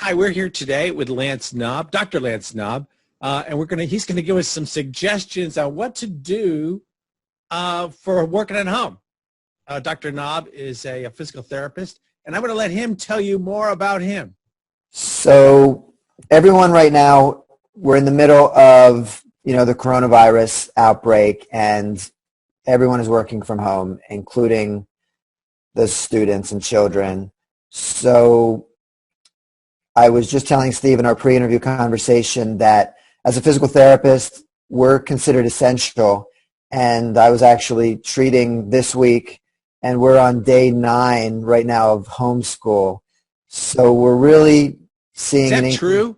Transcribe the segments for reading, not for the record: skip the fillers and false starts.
Hi, we're here today with Lance Knaub, Dr. Lance Knaub, and he's gonna give us some suggestions on what to do for working at home. Dr. Knaub is a physical therapist, and I'm gonna let him tell you more about him. So everyone right now, we're in the middle of, the coronavirus outbreak, and everyone is working from home, including the students and children. So I was just telling Steve in our pre-interview conversation that as a physical therapist, we're considered essential. And I was actually treating this week, and we're on day 9 right now of homeschool. So we're really seeing... Is that true?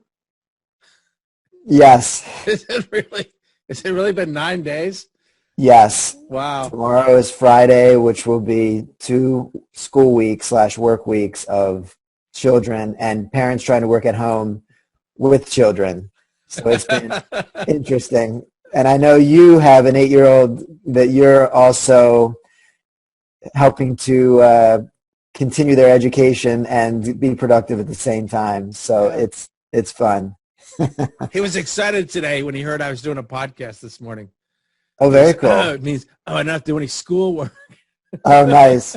Yes. Is it really been 9 days? Yes. Wow. Tomorrow is Friday, which will be 2 school weeks / work weeks of children and parents trying to work at home with children. So it's been interesting. And I know you have an 8-year-old that you're also helping to continue their education and be productive at the same time. So it's fun. He was excited today when he heard I was doing a podcast this morning. Oh, very cool. It means, I don't have to do any schoolwork. Oh, nice.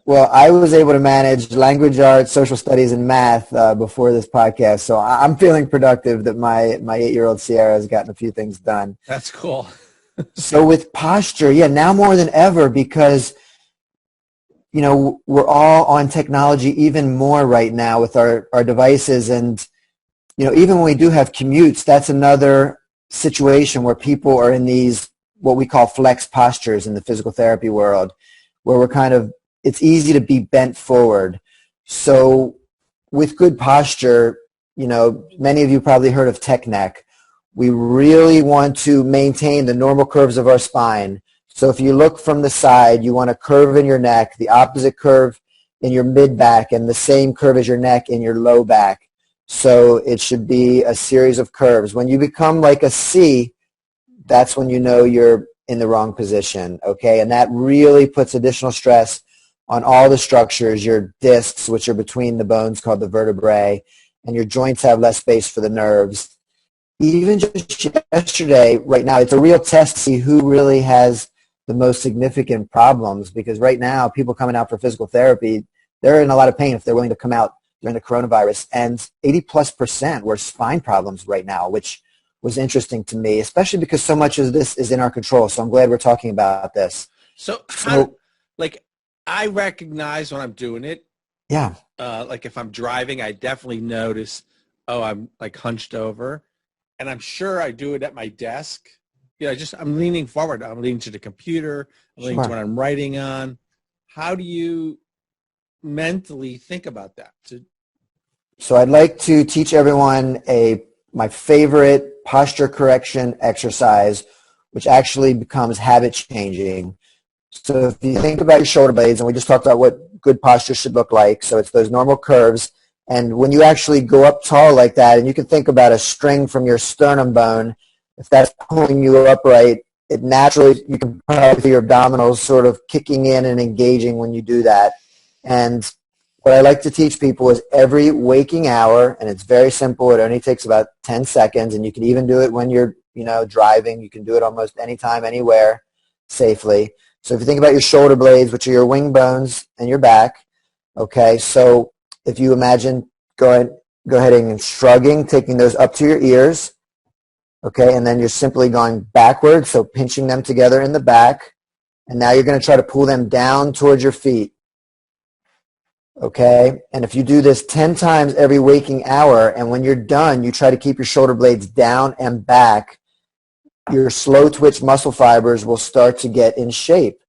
Well, I was able to manage language arts, social studies, and math before this podcast, so I'm feeling productive that my 8-year-old Sierra has gotten a few things done. That's cool. So with posture, now more than ever, because we're all on technology even more right now with our devices, and even when we do have commutes, that's another situation where people are in these what we call flex postures in the physical therapy world, where it's easy to be bent forward. So with good posture, many of you probably heard of tech neck. We really want to maintain the normal curves of our spine. So if you look from the side, you want a curve in your neck, the opposite curve in your mid back, and the same curve as your neck in your low back. So it should be a series of curves. When you become like a C, that's when you know you're in the wrong position, okay? And that really puts additional stress on all the structures, your discs, which are between the bones called the vertebrae, and your joints have less space for the nerves. Even just yesterday, right now, it's a real test to see who really has the most significant problems, because right now, people coming out for physical therapy, they're in a lot of pain if they're willing to come out during the coronavirus, and 80+% were spine problems right now, which was interesting to me, especially because so much of this is in our control. So I'm glad we're talking about this. So I recognize when I'm doing it. Yeah. Like if I'm driving, I definitely notice, I'm like hunched over, and I'm sure I do it at my desk. I'm leaning forward. I'm leaning to the computer. I'm leaning to what I'm writing on. How do you mentally think about that? So I'd like to teach everyone my favorite posture correction exercise, which actually becomes habit changing. So if you think about your shoulder blades, and we just talked about what good posture should look like, so it's those normal curves, and when you actually go up tall like that, and you can think about a string from your sternum bone, if that's pulling you upright, it naturally, you can probably feel your abdominals sort of kicking in and engaging when you do that. And what I like to teach people is every waking hour, and it's very simple. It only takes about 10 seconds, and you can even do it when you're, driving. You can do it almost anytime, anywhere, safely. So if you think about your shoulder blades, which are your wing bones and your back, okay, so if you imagine go ahead and shrugging, taking those up to your ears, okay, and then you're simply going backwards, so pinching them together in the back, and now you're going to try to pull them down towards your feet. Okay, and if you do this 10 times every waking hour, and when you're done, you try to keep your shoulder blades down and back, your slow twitch muscle fibers will start to get in shape,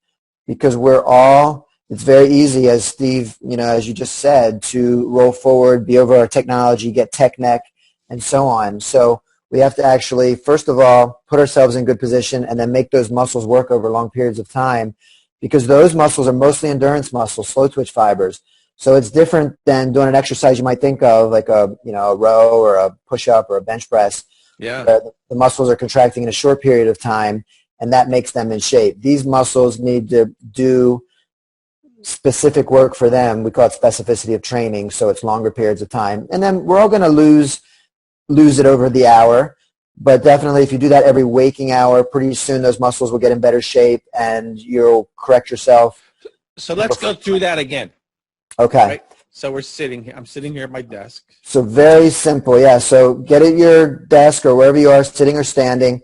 because it's very easy, as Steve, as you just said, to roll forward, be over our technology, get tech neck, and so on. So we have to actually, first of all, put ourselves in good position and then make those muscles work over long periods of time, because those muscles are mostly endurance muscles, slow twitch fibers. So it's different than doing an exercise you might think of, like a row or a push-up or a bench press. Yeah. The muscles are contracting in a short period of time, and that makes them in shape. These muscles need to do specific work for them. We call it specificity of training, so it's longer periods of time. And then we're all going to lose it over the hour. But definitely if you do that every waking hour, pretty soon those muscles will get in better shape and you'll correct yourself. So let's go through that again. Okay. Right? So we're sitting here. I'm sitting here at my desk. So very simple, yeah. So get at your desk or wherever you are, sitting or standing.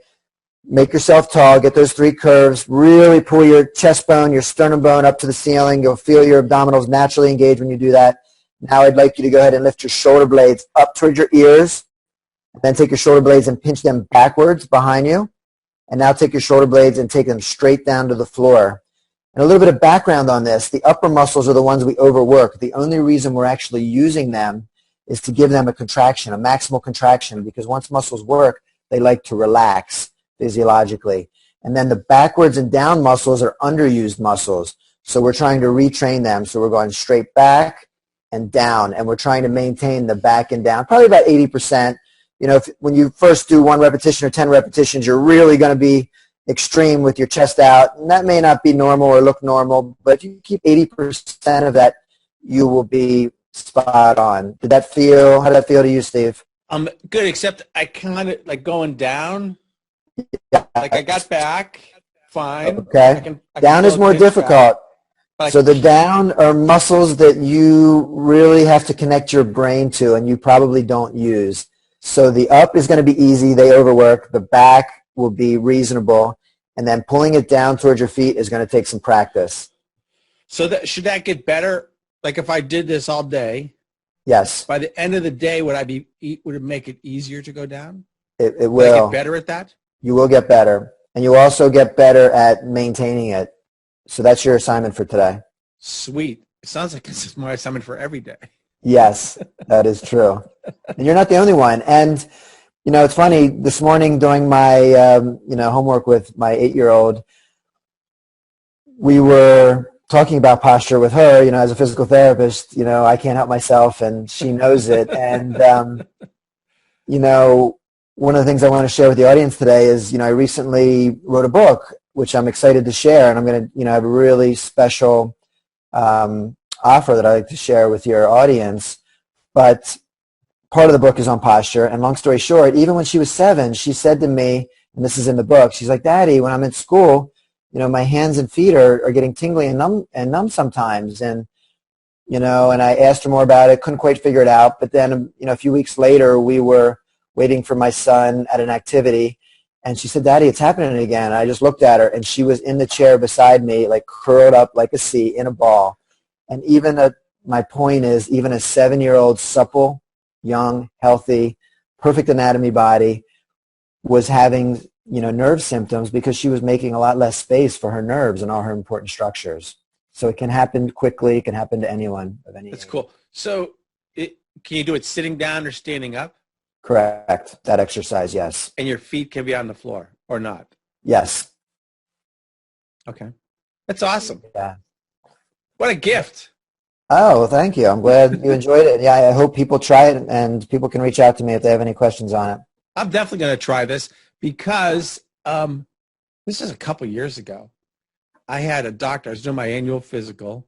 Make yourself tall. Get those 3 curves. Really pull your chest bone, your sternum bone up to the ceiling. You'll feel your abdominals naturally engage when you do that. Now I'd like you to go ahead and lift your shoulder blades up towards your ears. Then take your shoulder blades and pinch them backwards behind you. And now take your shoulder blades and take them straight down to the floor. And a little bit of background on this. The upper muscles are the ones we overwork. The only reason we're actually using them is to give them a contraction, a maximal contraction, because once muscles work, they like to relax physiologically. And then the backwards and down muscles are underused muscles. So we're trying to retrain them. So we're going straight back and down, and we're trying to maintain the back and down, probably about 80%. You know, when you first do 1 repetition or 10 repetitions, you're really going to be extreme with your chest out. And that may not be normal or look normal, but if you keep 80% of that, you will be spot on. How did that feel to you, Steve? Good, except I kind of like going down. Yeah. Like I got back, fine. Okay. I can down is more difficult. So the down are muscles that you really have to connect your brain to and you probably don't use. So the up is going to be easy. They overwork. The back will be reasonable. And then pulling it down towards your feet is going to take some practice. So should that get better? Like if I did this all day? Yes. By the end of the day, would it make it easier to go down? It will. Would I get better at that? You will get better. And you also get better at maintaining it. So that's your assignment for today. Sweet. It sounds like this is my assignment for every day. Yes, that is true. And you're not the only one. And, you know, it's funny, this morning doing my, homework with my 8-year-old, we were talking about posture with her, as a physical therapist, I can't help myself and she knows it. And, one of the things I want to share with the audience today is, I recently wrote a book, which I'm excited to share. And I'm going to, have a really special offer that I'd like to share with your audience. But part of the book is on posture. And long story short, even when she was 7, she said to me, and this is in the book, she's like, Daddy, when I'm in school, my hands and feet are getting tingly and numb sometimes. And, and I asked her more about it, couldn't quite figure it out. But then, a few weeks later, we were waiting for my son at an activity. And she said, Daddy, it's happening again. I just looked at her, and she was in the chair beside me, like curled up like a C in a ball. And my point is, even a 7-year-old, supple, young, healthy, perfect anatomy body was having, nerve symptoms because she was making a lot less space for her nerves and all her important structures. So it can happen quickly. It can happen to anyone of any That's age. Cool. So can you do it sitting down or standing up? Correct. That exercise, yes. And your feet can be on the floor or not? Yes. Okay. That's awesome. Yeah. What a gift. Oh, well, thank you. I'm glad you enjoyed it. Yeah, I hope people try it and people can reach out to me if they have any questions on it. I'm definitely going to try this because this is a couple years ago. I had a doctor. I was doing my annual physical,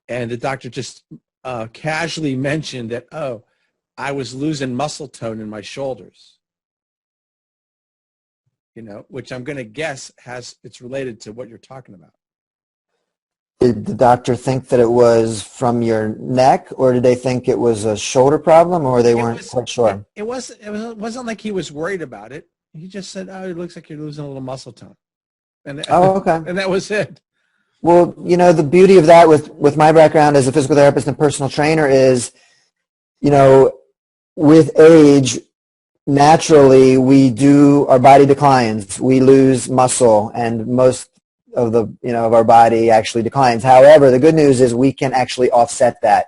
and the doctor just casually mentioned that, I was losing muscle tone in my shoulders, which I'm going to guess it's related to what you're talking about. Did the doctor think that it was from your neck, or did they think it was a shoulder problem, or they weren't quite sure? It wasn't like he was worried about it. He just said, it looks like you're losing a little muscle tone. Okay. And that was it. Well, the beauty of that with my background as a physical therapist and personal trainer is, with age, naturally, our body declines. We lose muscle, and most of of our body actually declines. However, the good news is we can actually offset that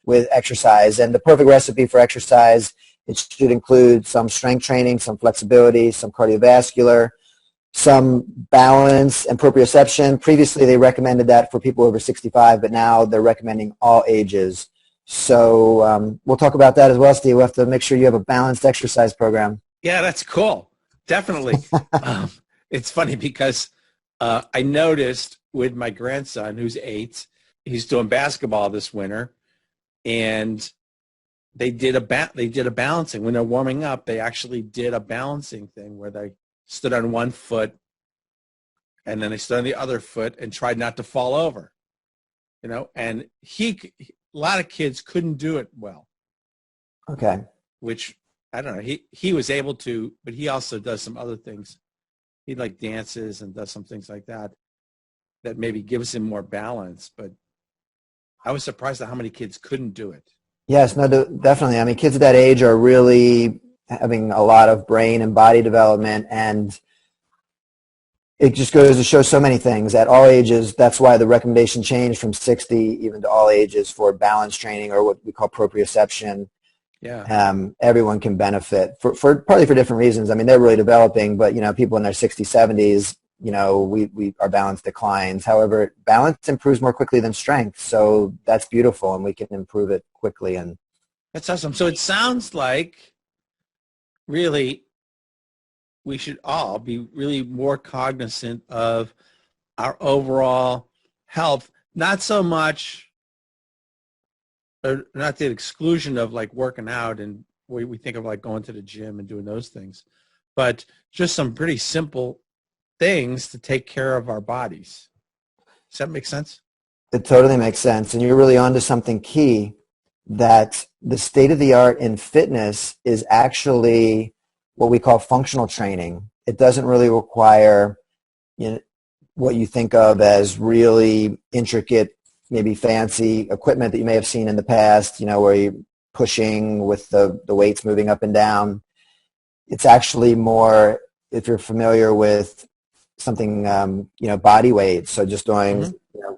with exercise. And the perfect recipe for exercise, it should include some strength training, some flexibility, some cardiovascular, some balance and proprioception. Previously, they recommended that for people over 65, but now they're recommending all ages. So we'll talk about that as well, Steve. We'll have to make sure you have a balanced exercise program. Yeah, that's cool. Definitely. It's funny because I noticed with my grandson, who's 8, he's doing basketball this winter, and they did a balancing. When they're warming up, they actually did a balancing thing where they stood on one foot and then they stood on the other foot and tried not to fall over, and a lot of kids couldn't do it well. Okay. Which, I don't know, he was able to, but he also does some other things. He dances and does some things like that maybe gives him more balance. But I was surprised at how many kids couldn't do it. Yes, no, definitely. I mean, kids at that age are really having a lot of brain and body development, and it just goes to show so many things at all ages. That's why the recommendation changed from 60 even to all ages for balance training, or what we call proprioception. Yeah. Everyone can benefit for partly for different reasons. I mean, they're really developing, but people in their 60s, 70s, our balance declines. However, balance improves more quickly than strength, so that's beautiful, and we can improve it quickly. And that's awesome. So it sounds like really we should all be really more cognizant of our overall health, not so much, or not the exclusion of working out, and we think of going to the gym and doing those things, but just some pretty simple things to take care of our bodies. Does that make sense? It totally makes sense, and you're really onto something key, that the state of the art in fitness is actually what we call functional training. It doesn't really require what you think of as really intricate, maybe fancy equipment that you may have seen in the past, where you're pushing with the weights moving up and down. It's actually more, if you're familiar with something, body weight. So just doing,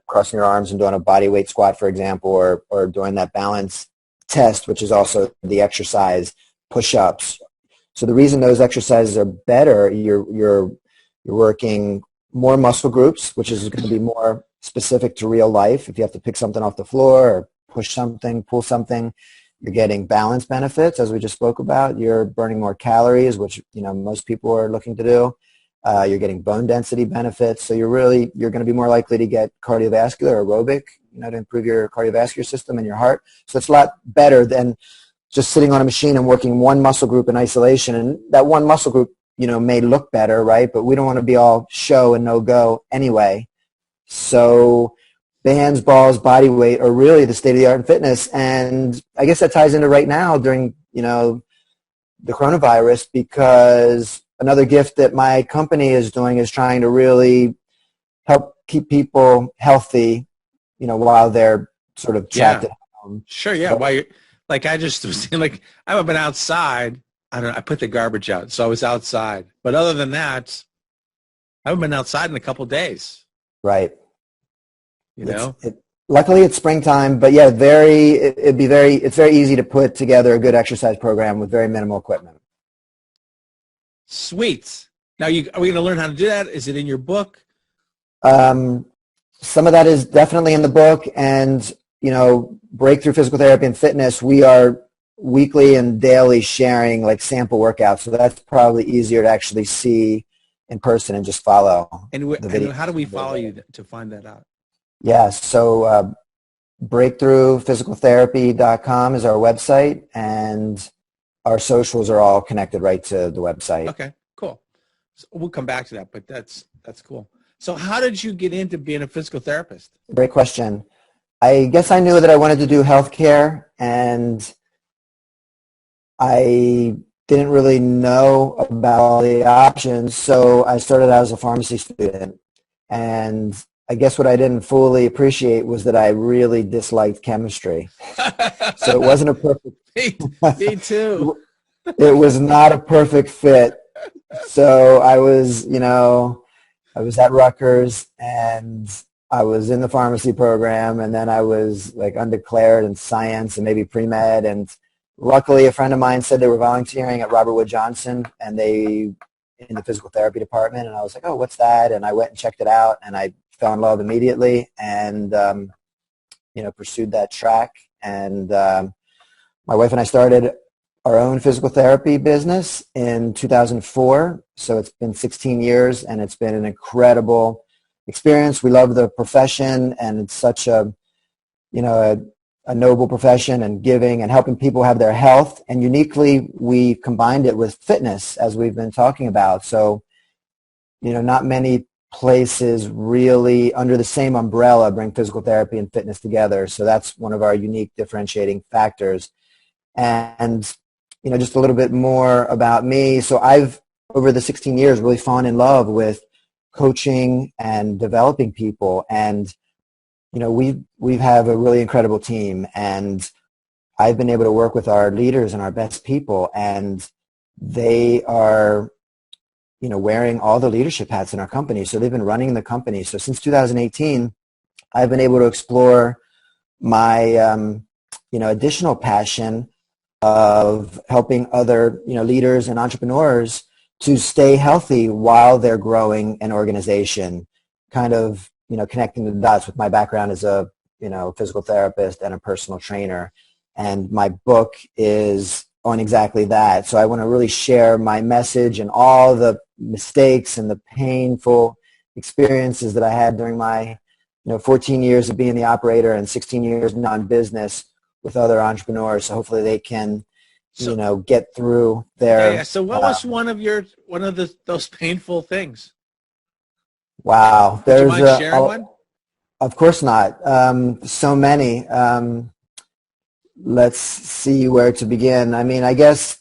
crossing your arms and doing a body weight squat, for example, or doing that balance test, which is also the exercise, push-ups. So the reason those exercises are better, you're working more muscle groups, which is going to be more specific to real life. If you have to pick something off the floor or push something, pull something, you're getting balance benefits, as we just spoke about. You're burning more calories, which most people are looking to do. You're getting bone density benefits, so you're going to be more likely to get cardiovascular, aerobic, to improve your cardiovascular system and your heart. So it's a lot better than just sitting on a machine and working one muscle group in isolation. And that one muscle group, may look better, right? But we don't want to be all show and no go anyway. So bands, balls, body weight are really the state of the art in fitness. And I guess that ties into right now during, the coronavirus, because another gift that my company is doing is trying to really help keep people healthy, while they're sort of trapped at home. Sure, yeah. While you're, I just was saying, I haven't been outside. I don't know. I put the garbage out, so I was outside. But other than that, I haven't been outside in a couple of days. Right. Luckily it's springtime, but yeah, it's very easy to put together a good exercise program with very minimal equipment. Sweet. Now, are we going to learn how to do that? Is it in your book? Some of that is definitely in the book, and Breakthrough Physical Therapy and Fitness, we are weekly and daily sharing sample workouts, so that's probably easier to actually see in person and just follow. And how do we follow you to find that out? Yeah, so breakthroughphysicaltherapy.com is our website, and our socials are all connected right to the website. Okay, cool. So we'll come back to that, but that's cool. So how did you get into being a physical therapist? Great question. I guess I knew that I wanted to do healthcare, and I didn't really know about all the options, so I started out as a pharmacy student. And I guess what I didn't fully appreciate was that I really disliked chemistry. So it wasn't a perfect Me too. It was not a perfect fit. So I was at Rutgers, and I was in the pharmacy program, and then I was undeclared in science and maybe pre-med, and luckily a friend of mine said they were volunteering at Robert Wood Johnson, and they in the physical therapy department, and I was like, oh, what's that? And I went and checked it out, and I fell in love immediately, and pursued that track. And my wife and I started our own physical therapy business in 2004. So it's been 16 years, and it's been an incredible experience. We love the profession, and it's such a a noble profession and giving and helping people have their health. And uniquely, we combined it with fitness, as we've been talking about. So, not many places really under the same umbrella bring physical therapy and fitness together. So that's one of our unique differentiating factors. And, just a little bit more about me. So I've, over the 16 years, really fallen in love with coaching and developing people. And we have a really incredible team, and I've been able to work with our leaders and our best people, and they are, wearing all the leadership hats in our company. So they've been running the company. So since 2018, I've been able to explore my, additional passion of helping other, leaders and entrepreneurs to stay healthy while they're growing an organization, kind of, connecting the dots with my background as a, physical therapist and a personal trainer. And my book is on exactly that. So I want to really share my message and all the mistakes and the painful experiences that I had during my, 14 years of being the operator and 16 years now in business with other entrepreneurs. So hopefully they can, get through their. Yeah. So what was one of those painful things? Wow. Would you mind sharing one? Of course not. So many. Let's see where to begin. I mean, I guess,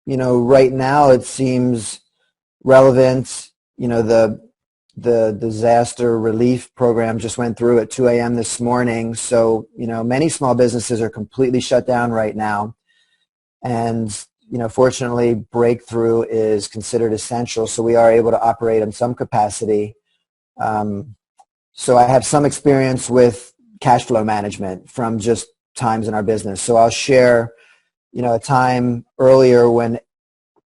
right now it seems relevant. The disaster relief program just went through at 2 a.m. this morning. So, many small businesses are completely shut down right now. And, fortunately, breakthrough is considered essential. So we are able to operate in some capacity. So I have some experience with cash flow management from just times in our business. So I'll share, a time earlier when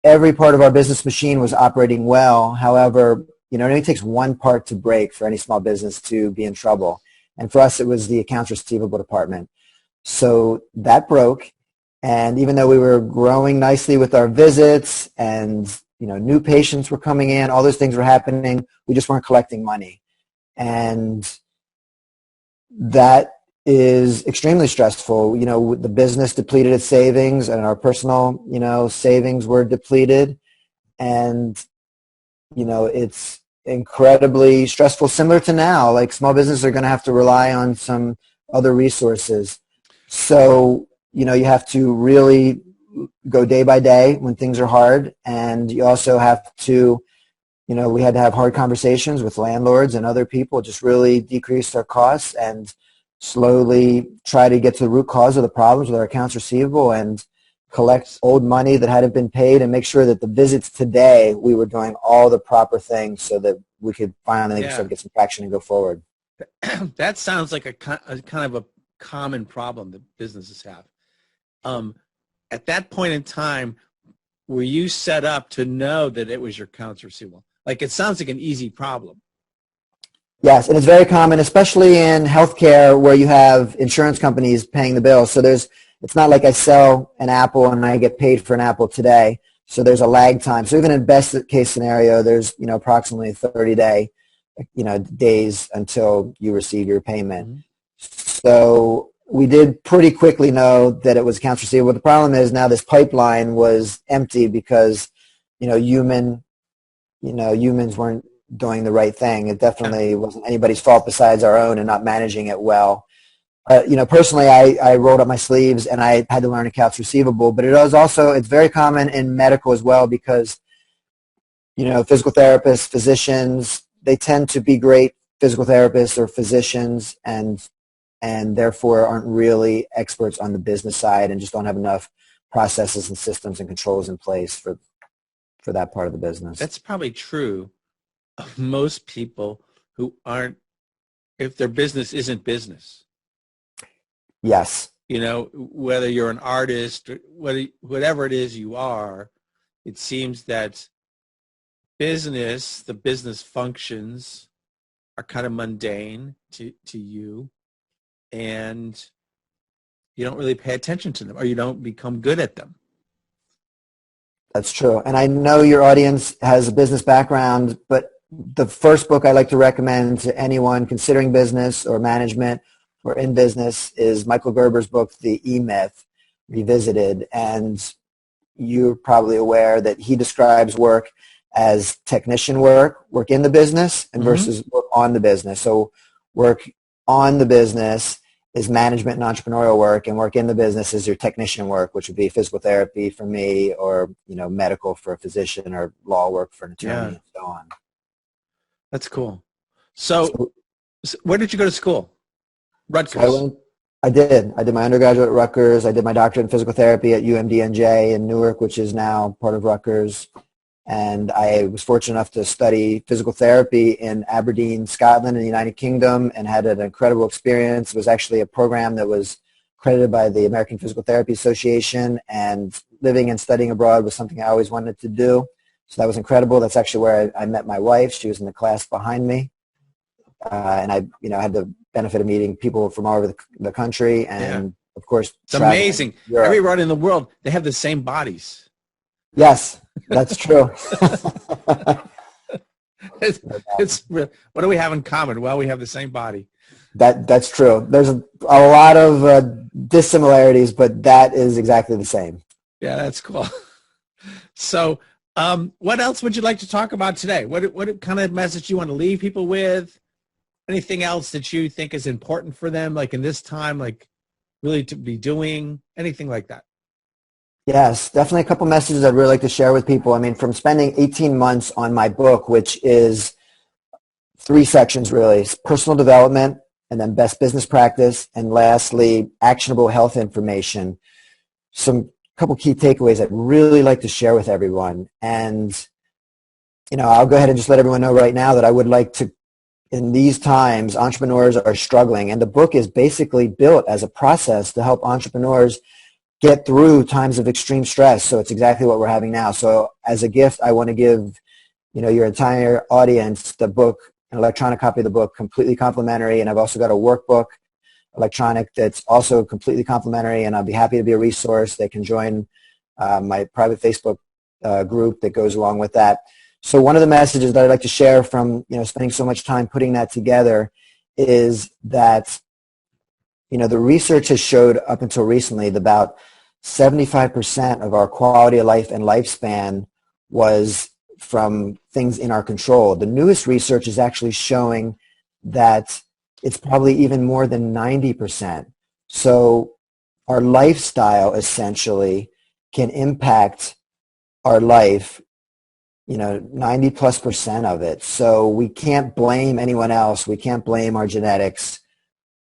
every part of our business machine was operating well. However, it only takes one part to break for any small business to be in trouble. And for us, it was the accounts receivable department. So that broke. And even though we were growing nicely with our visits and, new patients were coming in, all those things were happening, we just weren't collecting money. And that is extremely stressful. The business depleted its savings and our personal, savings were depleted. And, it's incredibly stressful, similar to now. Like small businesses are going to have to rely on some other resources. So, you have to really go day by day when things are hard. And you also have to, we had to have hard conversations with landlords and other people, just really decrease our costs and slowly try to get to the root cause of the problems with our accounts receivable and collect old money that hadn't been paid and make sure that the visits today, we were doing all the proper things so that we could finally start to get some traction and go forward. That sounds like a kind of a common problem that businesses have. At that point in time, were you set up to know that it was your accounts receivable? Like, it sounds like an easy problem. Yes, and it's very common, especially in healthcare where you have insurance companies paying the bills. So it's not like I sell an apple and I get paid for an apple today. So there's a lag time. So even in best case scenario, there's, approximately 30 days until you receive your payment. Mm-hmm. So we did pretty quickly know that it was accounts receivable. The problem is now this pipeline was empty because, humans weren't doing the right thing. It definitely wasn't anybody's fault besides our own and not managing it well. Personally, I rolled up my sleeves and I had to learn accounts receivable, but it's very common in medical as well because, physical therapists, physicians, they tend to be great physical therapists or physicians and therefore aren't really experts on the business side and just don't have enough processes and systems and controls in place for that part of the business. That's probably true of most people who aren't, if their business isn't business. Yes. Whether you're an artist, whatever it is you are, it seems that the business functions are kind of mundane to you, and you don't really pay attention to them or you don't become good at them. That's true. And I know your audience has a business background, but the first book I like to recommend to anyone considering business or management or in business is Michael Gerber's book, The E-Myth, Revisited. And you're probably aware that he describes work as technician work in the business, and versus work on the business. So work on the business is management and entrepreneurial work, and work in the business is your technician work, which would be physical therapy for me, or medical for a physician, or law work for an attorney, and so on. That's cool. So where did you go to school? Rutgers. So I did my undergraduate at Rutgers. I did my doctorate in physical therapy at UMDNJ in Newark, which is now part of Rutgers. And I was fortunate enough to study physical therapy in Aberdeen, Scotland, in the United Kingdom, and had an incredible experience. It was actually a program that was accredited by the American Physical Therapy Association, and living and studying abroad was something I always wanted to do. So that was incredible. That's actually where I met my wife. She was in the class behind me. And I had the benefit of meeting people from all over the country, and of course, it's amazing. Everyone in the world, they have the same bodies. Yes, that's true. It's real. What do we have in common? Well, we have the same body. That's true. There's a lot of dissimilarities, but that is exactly the same. Yeah, that's cool. So, what else would you like to talk about today? What kind of message you want to leave people with? Anything else that you think is important for them, like in this time, like really to be doing, anything like that? Yes, definitely a couple messages I'd really like to share with people. I mean, from spending 18 months on my book, which is 3 sections really, personal development, and then best business practice, and lastly, actionable health information. Couple key takeaways I'd really like to share with everyone. And, I'll go ahead and just let everyone know right now that I would like to, in these times, entrepreneurs are struggling, and the book is basically built as a process to help entrepreneurs get through times of extreme stress. So it's exactly what we're having now. So as a gift, I want to give, your entire audience the book, an electronic copy of the book, completely complimentary. And I've also got a workbook, electronic, that's also completely complimentary. And I'll be happy to be a resource. They can join my private Facebook group that goes along with that. So one of the messages that I'd like to share from, spending so much time putting that together is that the research has showed up until recently that about 75% of our quality of life and lifespan was from things in our control. The newest research is actually showing that it's probably even more than 90%. So our lifestyle essentially can impact our life, 90+% of it. So we can't blame anyone else. We can't blame our genetics.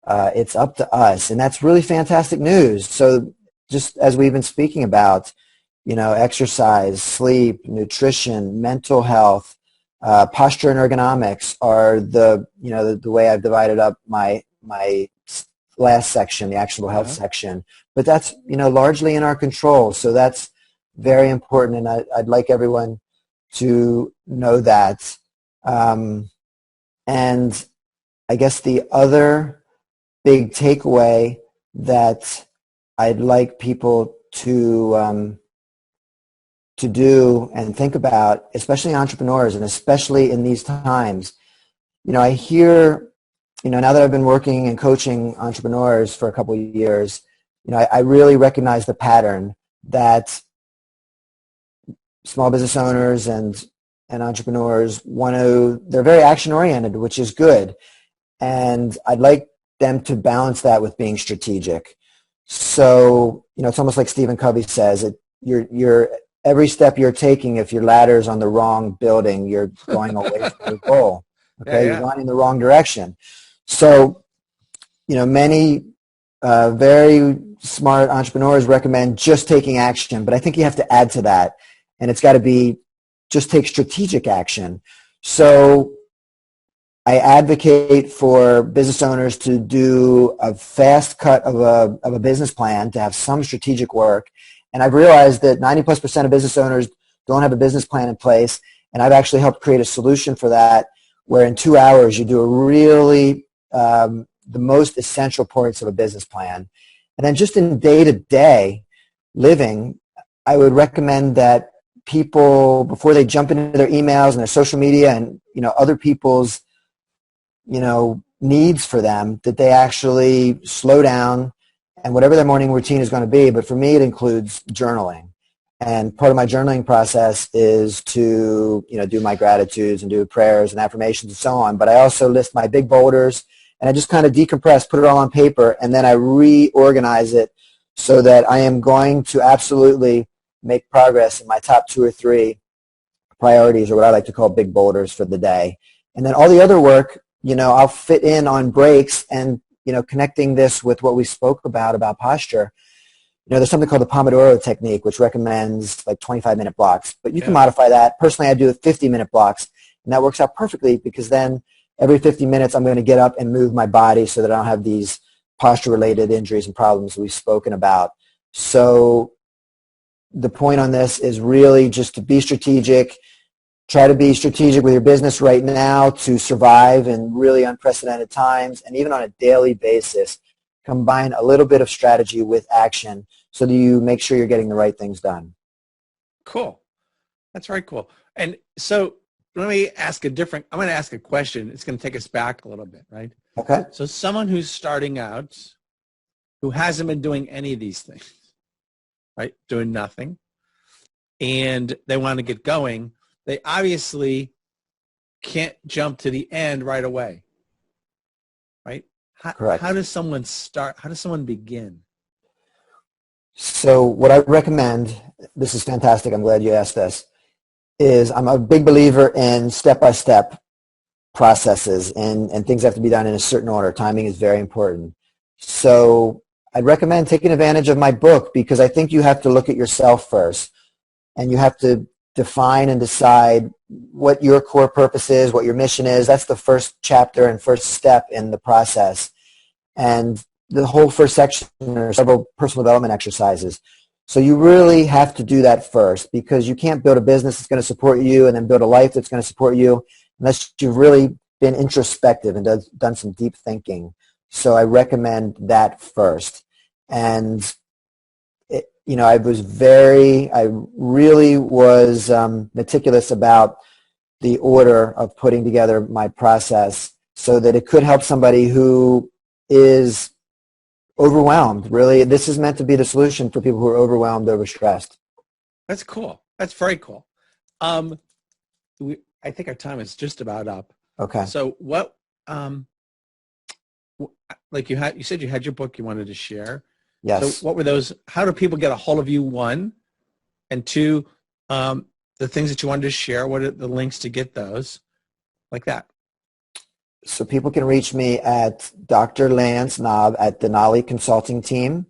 It's up to us, and that's really fantastic news. So just as we've been speaking about, exercise, sleep, nutrition, mental health, posture and ergonomics are the way I've divided up my last section, the actionable health section. But that's, largely in our control. So that's very important, and I'd like everyone to know that. And I guess the other big takeaway that I'd like people to do and think about, especially entrepreneurs, and especially in these times, I hear, now that I've been working and coaching entrepreneurs for a couple of years, I really recognize the pattern that small business owners and entrepreneurs they're very action oriented, which is good. And I'd like them to balance that with being strategic. So, it's almost like Stephen Covey says, you're every step you're taking, if your ladder's on the wrong building, you're going away from your goal. Okay, You're going in the wrong direction. So, many very smart entrepreneurs recommend just taking action, but I think you have to add to that, and it's got to be just take strategic action. So I advocate for business owners to do a fast cut of a business plan, to have some strategic work. And I've realized that 90+% of business owners don't have a business plan in place. And I've actually helped create a solution for that, where in 2 hours you do a really, the most essential points of a business plan. And then just in day-to-day living, I would recommend that people, before they jump into their emails and their social media and, other people's needs for them that they actually slow down and whatever their morning routine is going to be. But for me, it includes journaling. And part of my journaling process is to, do my gratitudes and do prayers and affirmations and so on. But I also list my big boulders, and I just kind of decompress, put it all on paper, and then I reorganize it so that I am going to absolutely make progress in my top 2 or 3 priorities, or what I like to call big boulders for the day. And then all the other work, I'll fit in on breaks, and, connecting this with what we spoke about posture. There's something called the Pomodoro technique, which recommends like 25-minute blocks. But you can modify that. Personally, I do 50-minute blocks, and that works out perfectly because then every 50 minutes I'm going to get up and move my body so that I don't have these posture-related injuries and problems we've spoken about. So the point on this is really just to be strategic. Try to be strategic with your business right now to survive in really unprecedented times, and even on a daily basis. Combine a little bit of strategy with action so that you make sure you're getting the right things done. Cool. That's very cool. And so let me ask I'm going to ask a question. It's going to take us back a little bit, right? Okay. So someone who's starting out, who hasn't been doing any of these things, right? Doing nothing, and they want to get going, they obviously can't jump to the end right away, right? Correct. How does someone start? How does someone begin? So what I recommend, this is fantastic, I'm glad you asked this, is I'm a big believer in step-by-step processes, and things have to be done in a certain order. Timing is very important. So I'd recommend taking advantage of my book, because I think you have to look at yourself first, and you have to define and decide what your core purpose is, what your mission is. That's the first chapter and first step in the process. And the whole first section are several personal development exercises. So you really have to do that first, because you can't build a business that's going to support you and then build a life that's going to support you unless you've really been introspective and done some deep thinking. So I recommend that first. And I really was meticulous about the order of putting together my process so that it could help somebody who is overwhelmed. Really, this is meant to be the solution for people who are overwhelmed, overstressed. That's cool. That's very cool. I think our time is just about up. Okay. So what, like you said you had your book you wanted to share. Yes. So what were those? How do people get a hold of you? 1, and 2, the things that you wanted to share. What are the links to get those? Like that. So people can reach me at Dr. Lance Knaub at Denali Consulting Team.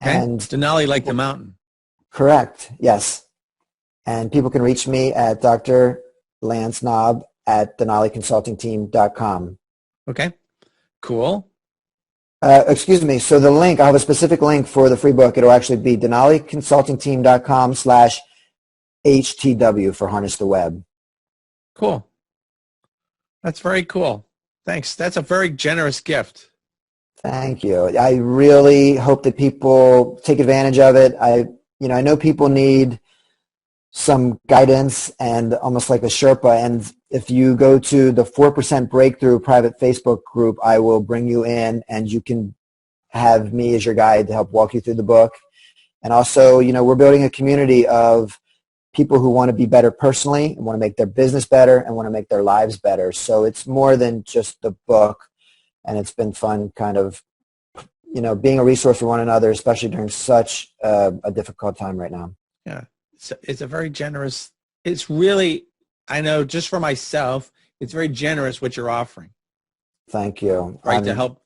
Okay. And Denali, like the mountain. Correct. Yes. And people can reach me at Dr. Lance Knaub at DenaliConsultingTeam.com. Okay. Cool. Excuse me. So the link, I have a specific link for the free book. It'll actually be DenaliConsultingTeam.com/HTW for Harness the Web. Cool. That's very cool. Thanks. That's a very generous gift. Thank you. I really hope that people take advantage of it. I know people need some guidance and almost like a Sherpa. And if you go to the 4% Breakthrough private Facebook group, I will bring you in, and you can have me as your guide to help walk you through the book. And also, we're building a community of people who want to be better personally and want to make their business better and want to make their lives better. So it's more than just the book, and it's been fun kind of, being a resource for one another, especially during such a difficult time right now. Yeah, it's a very generous, it's really, I know just for myself, it's very generous what you're offering. Thank you. Right, to help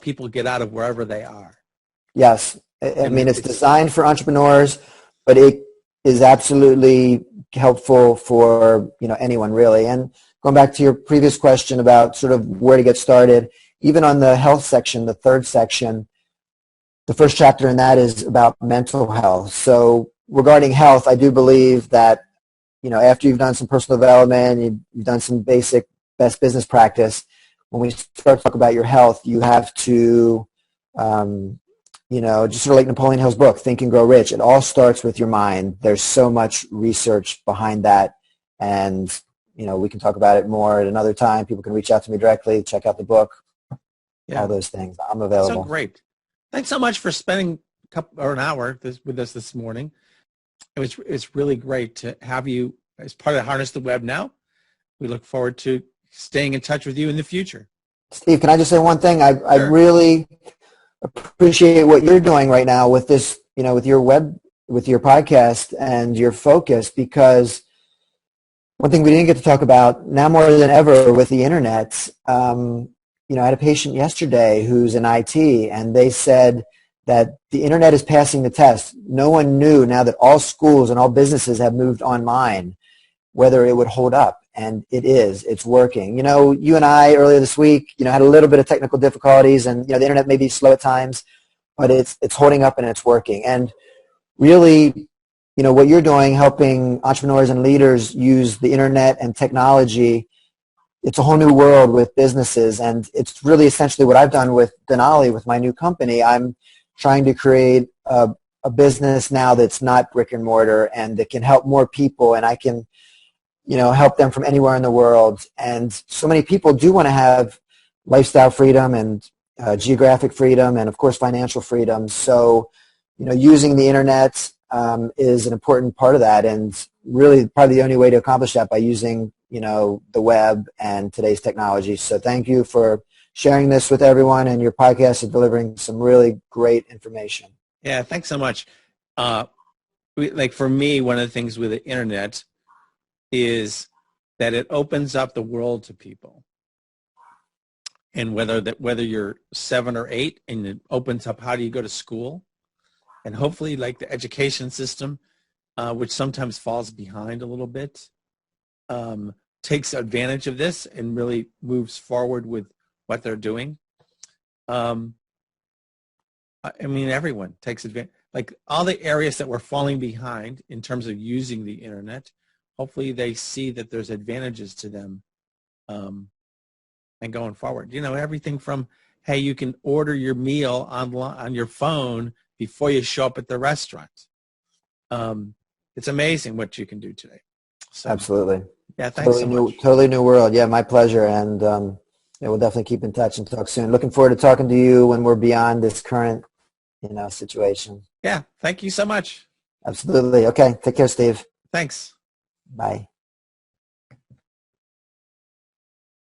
people get out of wherever they are. Yes. I mean, it's designed for entrepreneurs, but it is absolutely helpful for anyone really. And going back to your previous question about sort of where to get started, even on the health section, the third section, the first chapter in that is about mental health. So regarding health, I do believe that after you've done some personal development, you've done some basic best business practice, when we start to talk about your health, you have to just sort of like Napoleon Hill's book, Think and Grow Rich. It all starts with your mind. There's so much research behind that, and we can talk about it more at another time. People can reach out to me directly, check out the book, all those things. I'm available. So great. Thanks so much for spending an hour with us this morning. It's really great to have you as part of Harness the Web Now. We look forward to staying in touch with you in the future. Steve, can I just say one thing? I really appreciate what you're doing right now with this, with your podcast and your focus, because one thing we didn't get to talk about now more than ever with the internet, I had a patient yesterday who's in IT, and they said that the internet is passing the test. No one knew now that all schools and all businesses have moved online whether it would hold up, and it is. It's working. You and I earlier this week, had a little bit of technical difficulties, and the internet may be slow at times, but it's holding up and it's working. And really, what you're doing, helping entrepreneurs and leaders use the internet and technology, it's a whole new world with businesses, and it's really essentially what I've done with Denali, with my new company. I'm trying to create a business now that's not brick and mortar and that can help more people, and I can help them from anywhere in the world. And so many people do want to have lifestyle freedom and geographic freedom and, of course, financial freedom. So, using the internet is an important part of that, and really probably the only way to accomplish that by using, the web and today's technology. So thank you for sharing this with everyone, and your podcast is delivering some really great information. Yeah, thanks so much. For me, one of the things with the internet is that it opens up the world to people. And whether you're 7 or 8, and it opens up how do you go to school, and hopefully like the education system, which sometimes falls behind a little bit, takes advantage of this and really moves forward with what they're doing. Everyone takes advantage. Like all the areas that we're falling behind in terms of using the internet, hopefully they see that there's advantages to them and going forward. Everything from, hey, you can order your meal on your phone before you show up at the restaurant. It's amazing what you can do today. So, absolutely. Yeah, thanks so much. Totally new world. Yeah, my pleasure. And we'll definitely keep in touch and talk soon. Looking forward to talking to you when we're beyond this current situation. Yeah, thank you so much. Absolutely. Okay, take care, Steve. Thanks. Bye.